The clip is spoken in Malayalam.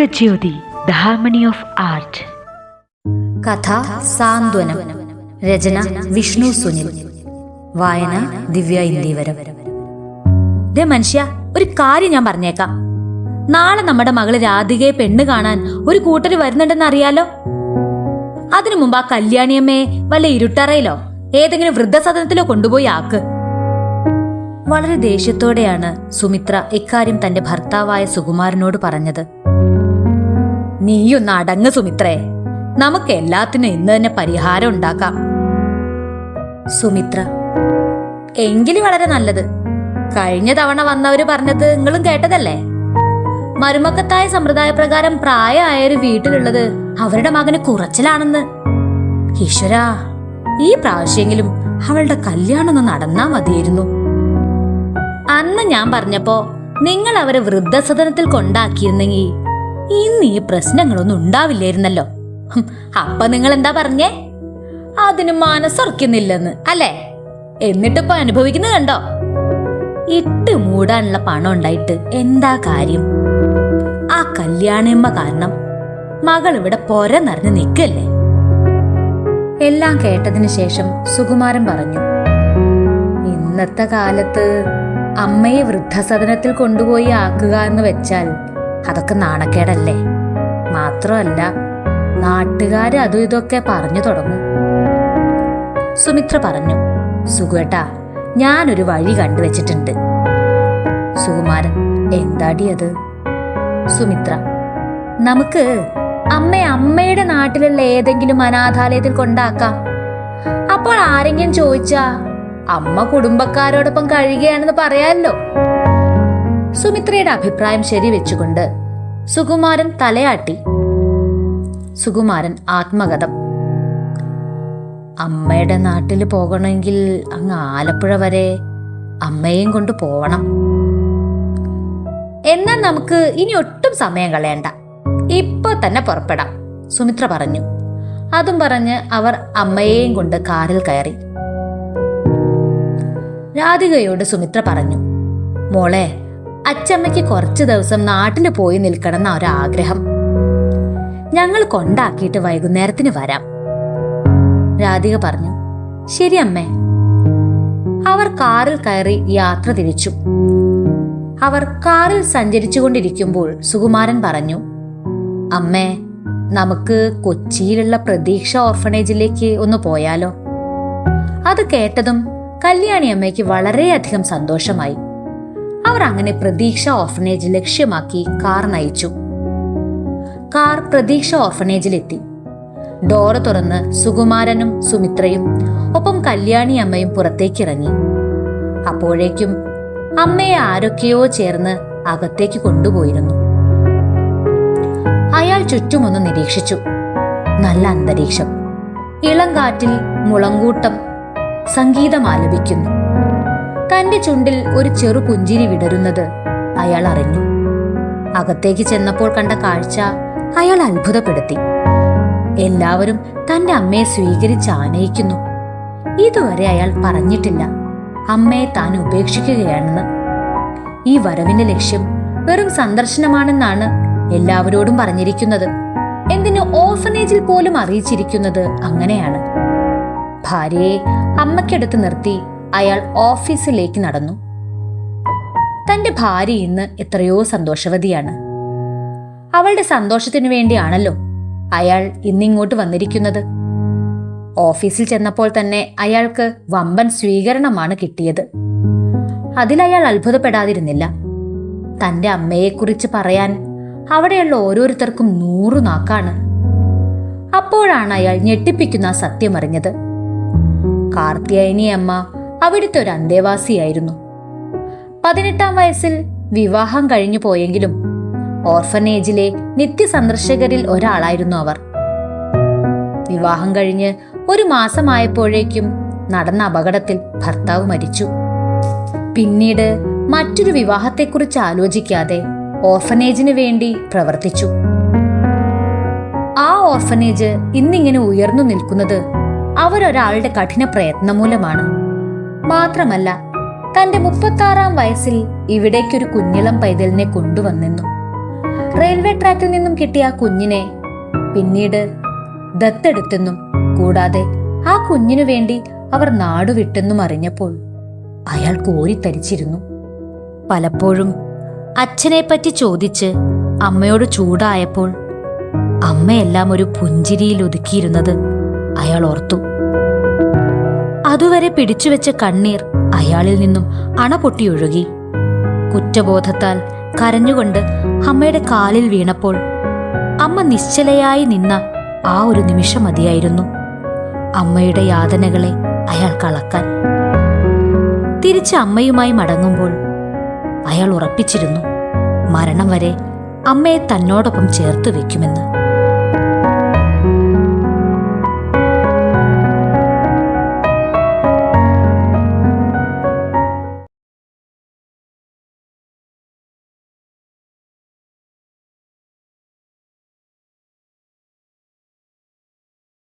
ഏകജ്യോതി ദ ഹാർമണി ഓഫ് ആർട്ട്. കഥ സാന്ത്വനം. രചന വിഷ്ണു സുനിൽ. വായന ദിവ്യ ഇന്ദീവരം. മനുഷ്യ, ഒരു കാര്യം ഞാൻ പറഞ്ഞേക്കാം. നാളെ നമ്മുടെ മകള് രാധികയെ പെണ്ണ് കാണാൻ ഒരു കൂട്ടര് വരുന്നുണ്ടെന്ന് അറിയാലോ. അതിനു മുമ്പ് ആ കല്യാണിയമ്മയെ വല്ല ഇരുട്ടറയിലോ ഏതെങ്കിലും വൃദ്ധസദനത്തിലോ കൊണ്ടുപോയി ആക്ക്. വളരെ ദേഷ്യത്തോടെയാണ് സുമിത്ര ഇക്കാര്യം തന്റെ ഭർത്താവായ സുകുമാരനോട് പറഞ്ഞത്. നീയൊന്ന് അടങ്ങ് സുമിത്രേ, നമുക്ക് എല്ലാത്തിനും ഇന്ന് തന്നെ പരിഹാരം ഉണ്ടാക്കാം. സുമിത്ര: എങ്കിലും വളരെ നല്ലത്. കഴിഞ്ഞ തവണ വന്നവര് പറഞ്ഞത് നിങ്ങളും കേട്ടതല്ലേ. മരുമക്കത്തായ സമ്പ്രദായ പ്രകാരം പ്രായമായ ഒരു വീട്ടിലുള്ളത് അവരുടെ മകന് കുറച്ചിലാണെന്ന്. ഈശ്വരാ, ഈ പ്രാവശ്യമെങ്കിലും അവളുടെ കല്യാണം ഒന്ന് നടന്നാ മതിയായിരുന്നു. അന്ന് ഞാൻ പറഞ്ഞപ്പോ നിങ്ങൾ അവരെ വൃദ്ധസദനത്തിൽ കൊണ്ടാക്കിയിരുന്നെങ്കിൽ ഇന്ന് ഈ പ്രശ്നങ്ങളൊന്നും ഉണ്ടാവില്ലായിരുന്നല്ലോ. അപ്പൊ നിങ്ങൾ എന്താ പറഞ്ഞേ? അതിന് മനസ്സുറക്കുന്നില്ലെന്ന് അല്ലേ? എന്നിട്ടിപ്പോ അനുഭവിക്കുന്നത് കണ്ടോ? ഇട്ട് മൂടാനുള്ള പണം ഉണ്ടായിട്ട് എന്താ കാര്യം? ആ കല്യാണിയമ്മ കാരണം മകൾ ഇവിടെ പൊര നിറഞ്ഞു നിൽക്കല്ലേ. എല്ലാം കേട്ടതിന് ശേഷം സുകുമാരൻ പറഞ്ഞു: ഇന്നത്തെ കാലത്ത് അമ്മയെ വൃദ്ധസദനത്തിൽ കൊണ്ടുപോയി ആക്കുക എന്ന് വെച്ചാൽ അതൊക്കെ നാണക്കേടല്ലേ. മാത്രമല്ല, നാട്ടുകാര് അതും ഇതൊക്കെ പറഞ്ഞു തുടങ്ങും. സുമിത്ര പറഞ്ഞു: സുഖേട്ടാ, ഞാനൊരു വഴി കണ്ടുവച്ചിട്ടുണ്ട്. സുകുമാരൻ: എന്താടി അത്? സുമിത്ര: നമുക്ക് അമ്മയുടെ നാട്ടിലുള്ള ഏതെങ്കിലും അനാഥാലയത്തിൽ കൊണ്ടാക്കാം. അപ്പോൾ ആരെങ്കിലും ചോദിച്ചാ അമ്മ കുടുംബക്കാരോടൊപ്പം കഴിയുകയാണെന്ന് പറയാമല്ലോ. സുമിത്രയുടെ അഭിപ്രായം ശരിവെച്ചുകൊണ്ട് സുകുമാരൻ തലയാട്ടി. സുകുമാരൻ ആത്മകഥം: അമ്മയുടെ നാട്ടിൽ പോകണമെങ്കിൽ അങ്ങ് ആലപ്പുഴ വരെ അമ്മയെയും കൊണ്ട് പോവണം. എന്നാൽ നമുക്ക് ഇനി ഒട്ടും സമയം കളയണ്ട, ഇപ്പൊ തന്നെ പുറപ്പെടാം, സുമിത്ര പറഞ്ഞു. അതും പറഞ്ഞ് അവർ അമ്മയെയും കൊണ്ട് കാറിൽ കയറി. രാധികയോട് സുമിത്ര പറഞ്ഞു: മോളെ, അച്ചമ്മയ്ക്ക് കുറച്ചു ദിവസം നാട്ടിൽ പോയി നിൽക്കണമെന്ന ഒരാഗ്രഹം. ഞങ്ങൾ കൊണ്ടാക്കിയിട്ട് വൈകുന്നേരത്തിന് വരാം. രാധിക പറഞ്ഞു: ശരി അമ്മേ. അവർ കാറിൽ കയറി യാത്ര തിരിച്ചു. അവർ കാറിൽ സഞ്ചരിച്ചുകൊണ്ടിരിക്കുമ്പോൾ സുകുമാരൻ പറഞ്ഞു: അമ്മേ, നമുക്ക് കൊച്ചിയിലുള്ള പ്രതീക്ഷ ഓർഫനേജിലേക്ക് ഒന്ന് പോയാലോ? അത് കേട്ടതും കല്യാണി അമ്മയ്ക്ക് വളരെയധികം സന്തോഷമായി. അവർ അങ്ങനെ പ്രതീക്ഷ ഓർഫനേജ് ലക്ഷ്യമാക്കി കാർ നയിച്ചു. കാർ പ്രതീക്ഷ ഓർഫനേജിലെത്തി. ഡോറ് തുറന്ന് സുകുമാരനും സുമിത്രയും ഒപ്പം കല്യാണി അമ്മയും പുറത്തേക്കിറങ്ങി. അപ്പോഴേക്കും അമ്മയെ ആരൊക്കെയോ ചേർന്ന് അകത്തേക്ക് കൊണ്ടുപോയിരുന്നു. അയാൾ ചുറ്റുമൊന്ന് നിരീക്ഷിച്ചു. നല്ല അന്തരീക്ഷം. ഇളം കാറ്റിൽ മുളങ്കൂട്ടം സംഗീതം ആലപിക്കുന്നു. തന്റെ ചുണ്ടിൽ ഒരു ചെറു പുഞ്ചിരി വിടരുന്നത് അയാൾ അറിഞ്ഞു. അകത്തേക്ക് ചെന്നപ്പോൾ കണ്ട കാഴ്ച അയാൾ അത്ഭുതപ്പെടുത്തി. എല്ലാവരും തന്റെ അമ്മയെ സ്വീകരിച്ച് ആനയിക്കുന്നു. ഇതുവരെ അയാൾ പറഞ്ഞിട്ടില്ല അമ്മയെ താൻ ഉപേക്ഷിക്കുകയാണെന്ന്. ഈ വരവിന്റെ ലക്ഷ്യം വെറും സന്ദർശനമാണെന്നാണ് എല്ലാവരോടും പറഞ്ഞിരിക്കുന്നത്. എന്തിനു ഓർഫനേജിൽ പോലും അറിയിച്ചിരിക്കുന്നത് അങ്ങനെയാണ്. ഭാര്യയെ അമ്മയ്ക്കടുത്ത് നിർത്തി അയാൾ ഓഫീസിലേക്ക് നടന്നു. തന്റെ ഭാര്യ ഇന്ന് എത്രയോ സന്തോഷവതിയാണ്. അവളുടെ സന്തോഷത്തിനു വേണ്ടിയാണല്ലോ അയാൾ ഇന്നിങ്ങോട്ട് വന്നിരിക്കുന്നത്. ഓഫീസിൽ ചെന്നപ്പോൾ തന്നെ അയാൾക്ക് വമ്പൻ സ്വീകരണമാണ് കിട്ടിയത്. അതിലയാൾ അത്ഭുതപ്പെടാതിരുന്നില്ല. തന്റെ അമ്മയെക്കുറിച്ച് പറയാൻ അവിടെയുള്ള ഓരോരുത്തർക്കും 100 നാക്കാണ്. അപ്പോഴാണ് അയാൾ ഞെട്ടിപ്പിക്കുന്ന സത്യമറിഞ്ഞത്. കാർത്തിയായനി അമ്മ അവിടുത്തെ ഒരു അന്തേവാസിയായിരുന്നു. 18-ാം വയസ്സിൽ വിവാഹം കഴിഞ്ഞു പോയെങ്കിലും ഓർഫനേജിലെ നിത്യസന്ദർശകരിൽ ഒരാളായിരുന്നു അവർ. വിവാഹം കഴിഞ്ഞ് 1 മാസമായപ്പോഴേക്കും നടന്ന അപകടത്തിൽ ഭർത്താവ് മരിച്ചു. പിന്നീട് മറ്റൊരു വിവാഹത്തെക്കുറിച്ച് ആലോചിക്കാതെ ഓർഫനേജിന് വേണ്ടി പ്രവർത്തിച്ചു. ആ ഓർഫനേജ് ഇന്നിങ്ങനെ ഉയർന്നു നിൽക്കുന്നത് അവരൊരാളുടെ കഠിന പ്രയത്നം മൂലമാണ്. മാത്രമല്ല, തന്റെ 36-ാം വയസ്സിൽ ഇവിടേക്കൊരു കുഞ്ഞിളം പൈതലിനെ കൊണ്ടുവന്നെന്നു. റെയിൽവേ ട്രാക്കിൽ നിന്നും കിട്ടിയ ആ കുഞ്ഞിനെ പിന്നീട് ദത്തെടുത്തെന്നും കൂടാതെ ആ കുഞ്ഞിനു വേണ്ടി അവർ നാടുവിട്ടെന്നും അറിഞ്ഞപ്പോൾ അയാൾ കോരിത്തരിച്ചിരുന്നു. പലപ്പോഴും അച്ഛനെപ്പറ്റി ചോദിച്ച് അമ്മയോട് ചൂടായപ്പോൾ അമ്മയെല്ലാം ഒരു പുഞ്ചിരിയിൽ ഒതുക്കിയിരുന്നത് അയാൾ ഓർത്തു. അതുവരെ പിടിച്ചുവെച്ച കണ്ണീർ അയാളിൽ നിന്നും അണപൊട്ടിയൊഴുകി. കുറ്റബോധത്താൽ കരഞ്ഞുകൊണ്ട് അമ്മയുടെ കാലിൽ വീണപ്പോൾ അമ്മ നിശ്ചലയായി നിന്ന ആ ഒരു നിമിഷം മതിയായിരുന്നു അമ്മയുടെ യാതനകളെ അയാൾ കളക്കാൻ. തിരിച്ച് അമ്മയുമായി മടങ്ങുമ്പോൾ അയാൾ ഉറപ്പിച്ചിരുന്നു മരണം വരെ അമ്മയെ തന്നോടൊപ്പം ചേർത്ത് വെക്കുമെന്ന്.